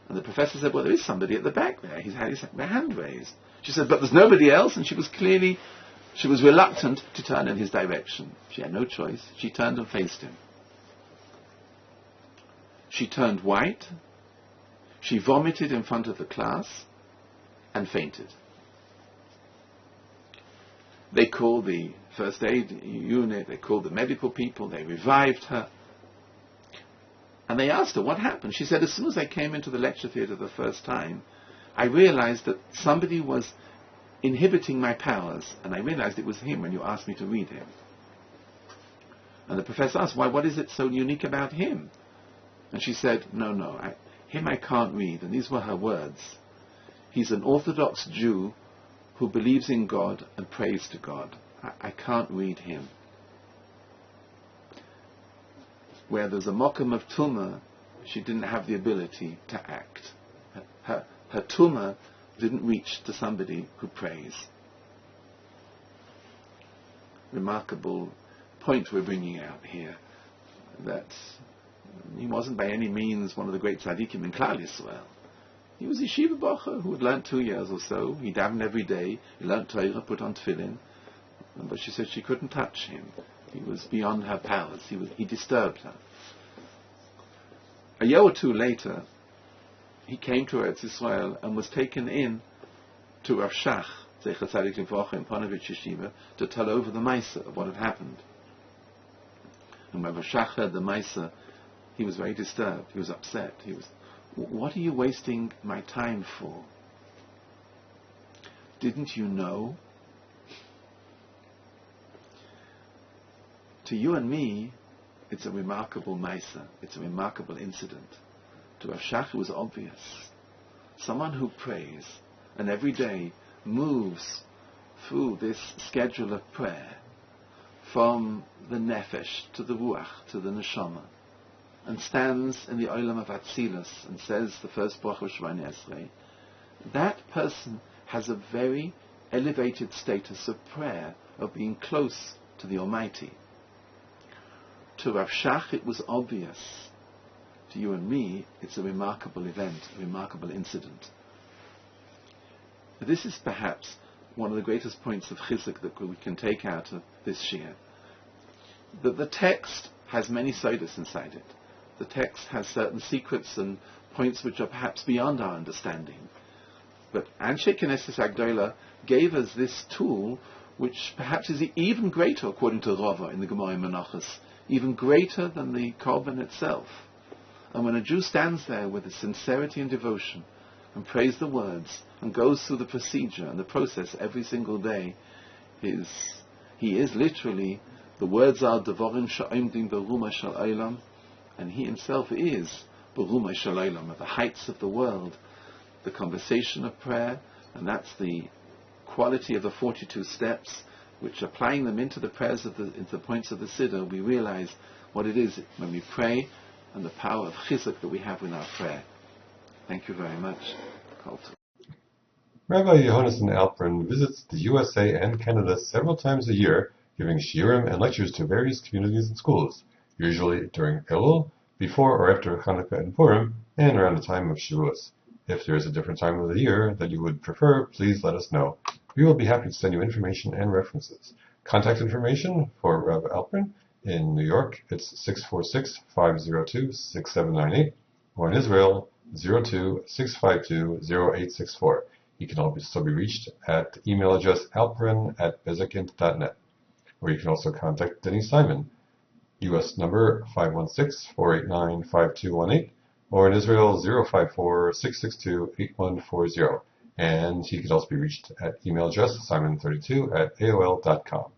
Speaker 1: And the professor said, well, there is somebody at the back there. He's had his hand raised. She said, but there's nobody else, and she was reluctant to turn in his direction. She had no choice. She turned and faced him. She turned white, she vomited in front of the class, and fainted. They called the first aid unit, they called the medical people, they revived her. And they asked her, what happened? She said, as soon as I came into the lecture theatre the first time, I realized that somebody was inhibiting my powers, and I realized it was him when you asked me to read him. And the professor asked, why, what is it so unique about him? And she said, no, him I can't read. And these were her words. He's an Orthodox Jew who believes in God and prays to God. I can't read him. Where there's a mokum of tumah, she didn't have the ability to act. Her tumah didn't reach to somebody who prays. Remarkable point we're bringing out here, that he wasn't by any means one of the great tzaddikim in Klal Yisrael. He was a yeshiva bocher who had learnt 2 years or so. He davened every day. He learnt Torah, put on tefillin. But she said she couldn't touch him. He was beyond her powers. He disturbed her. A year or two later, he came to Eretz Yisrael and was taken in to Rav Shach, Zecher Tzadik Livrocha, in Ponevezh Yeshiva, to tell over the Maisa of what had happened. And when Rav Shach heard the Maisa, he was very disturbed. He was upset. What are you wasting my time for? Didn't you know? To you and me, it's a remarkable Maisa. It's a remarkable incident. To Rav Shach, it was obvious. Someone who prays and every day moves through this schedule of prayer from the nefesh to the ruach to the neshama, and stands in the olam of Atzilus and says the first bracha of Shemona Esrei, that person has a very elevated status of prayer, of being close to the Almighty. To Rav Shach it was obvious. To you and me, it's a remarkable event, a remarkable incident. This is perhaps one of the greatest points of chizuk that we can take out of this shir. That the text has many sidurs inside it. The text has certain secrets and points which are perhaps beyond our understanding. But Anshe Knesset Agdola gave us this tool, which perhaps is even greater, according to Rava in the Gemara Menachos, even greater than the Korban itself. And when a Jew stands there with a sincerity and devotion, and prays the words, and goes through the procedure and the process every single day, he is literally, the words are Devarim Sha'imdim Beruma Shal Eilam, and he himself is Beruma Shal Eilam, at the heights of the world, the conversation of prayer, and that's the quality of the 42 steps, which applying them into the prayers into the points of the siddur, we realize what it is when we pray and the power of chizuk that we have in our prayer. Thank you very much.
Speaker 2: Rabbi Yohanan Alperin visits the USA and Canada several times a year, giving shiurim and lectures to various communities and schools, usually during Elul, before or after Hanukkah and Purim, and around the time of Shavuos. If there is a different time of the year that you would prefer, please let us know. We will be happy to send you information and references. Contact information for Rabbi Alperin in New York, it's 646-502-6798, or in Israel, 02-652-0864. He can also be reached at email address alperin@bezekint.net. Or you can also contact Denny Simon, U.S. number 516-489-5218, or in Israel 054-662-8140. And he can also be reached at email address simon32@aol.com.